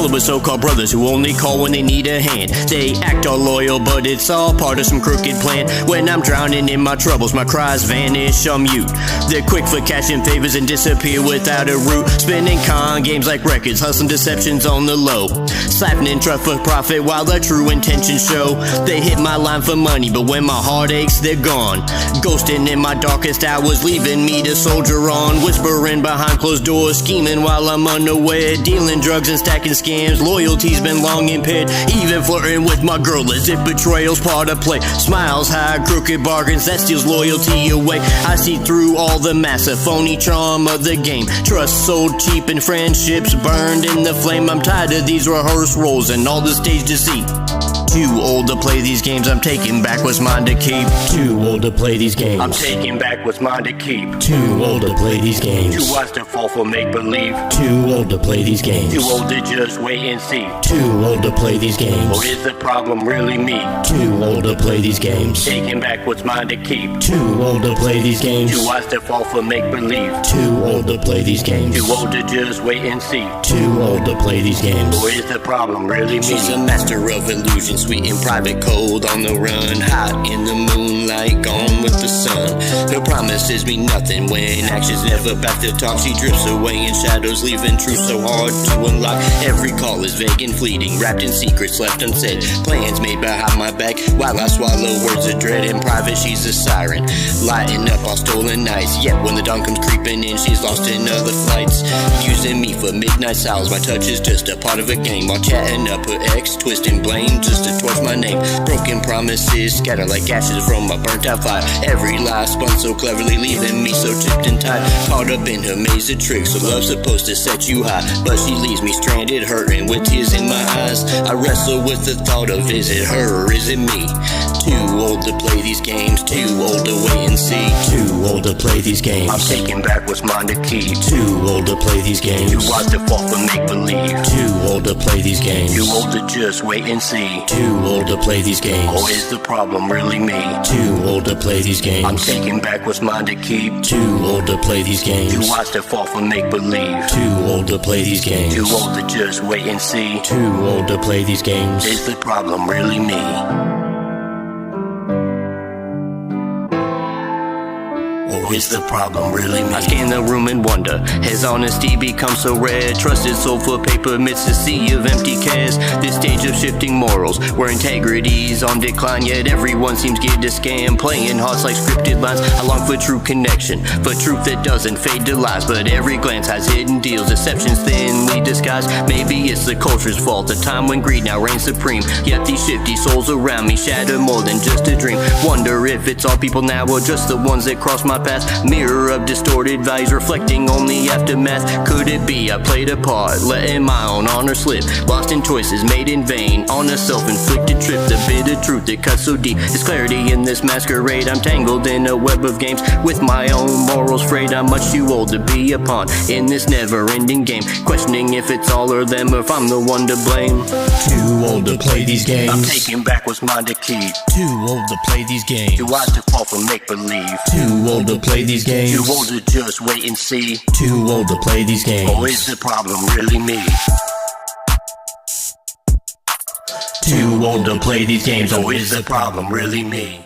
Controlled with so-called brothers who only call when they need a hand. They act all loyal, but it's all part of some crooked plan. When I'm drowning in my troubles, my cries vanish on mute. They're quick for cashing favors and disappear without a root. Spinning con games like records, hustling deceptions on the low. Slapping in trust for profit while their true intentions show. They hit my line for money, but when my heart aches, they're gone. Ghosting in my darkest hours, leaving me to soldier on. Whispering behind closed doors, scheming while I'm unaware. Dealing drugs and stacking scams, loyalty's been long impaired. Even flirting with my girl as if betrayal's part of play. Smiles hide crooked bargains, that steals loyalty away. I see through all the massive phony charm of the game. Trust sold cheap and friendships burned in the flame. I'm tired of these rehearsed roles and all the stage deceit. Too old to play these games, I'm taking back what's mine to keep. Too old to play these games, I'm taking back what's mine to keep. Too old to play these games, Too wise to fall for make-believe. Too old to play these games, Too old to just wait and see. Too old to play these games, Or is the problem really me? Too old to play these games, Taking back what's mine to keep. Too old to play these games, Too wise to fall for make-believe. Too old to play these games, Too old to just wait and see. Too old to play these games. Or is the problem really me? She's a master of illusion, sweet and private, cold on the run, hot in the moonlight, gone with the sun. Her promises mean nothing when actions never back to talk. She drifts away in shadows, leaving truth so hard to unlock. Every call is vague and fleeting, wrapped in secrets left unsaid. Plans made behind my back while I swallow words of dread. In private she's a siren, lighting up all stolen nights. Yet when the dawn comes creeping in, she's lost in other flights. Using me for midnight sounds, my touch is just a part of a game. While chatting up her ex, twisting blame just to torch my name. Broken promises scatter like ashes from a burnt out fire. Every lie spun so cleverly, leaving me so tipped and tied. Caught up in her maze of tricks, so love's supposed to set you high, but she leaves me stranded, hurting with tears in my eyes. I wrestle with the thought of, is it her or is it me? Too old to play these games, too old to wait and see. Too old to play these games, I'm taking back what's mine to keep. Too old to play these games, Too wise to fall for make-believe. Too old to play these games, Too old to just wait and see. Too old to play these games, Or is the problem really me? Too old to play these games, I'm taking back what's mine to keep. Too old to play these games, Too wise to fall for make-believe. Too old to play these games, Too old to just wait and see. Too old to play these games. Is the problem really me? Or is the problem really me? I scan the room and wonder, has honesty become so rare? Trusted soul for paper amidst a sea of empty cares. This stage of shifting morals, where integrity's on decline, yet everyone seems geared to scam, playing hearts like scripted lines. I long for true connection, for truth that doesn't fade to lies, but every glance has hidden deals, deceptions thinly disguised. Maybe it's the culture's fault, a time when greed now reigns supreme, yet these shifty souls around me shatter more than just a dream. Wonder if it's all people now or just the ones that cross my path. Mirror of distorted values reflecting on the aftermath. Could it be I played a part, letting my own honor slip, lost in choices made in vain, on a self-inflicted trip? The bitter truth that cuts so deep is clarity in this masquerade. I'm tangled in a web of games, with my own morals frayed. I'm much too old to be a pawn in this never-ending game, questioning if it's all or them, or if I'm the one to blame. Too old to play these games, I'm taking back what's mine to keep. Too old to play these games, Too wise to fall for make-believe. Too old to play these games, Too old to just wait and see. Too old to play these games. Or is the problem really me? Too old to play these games. Or is the problem really me?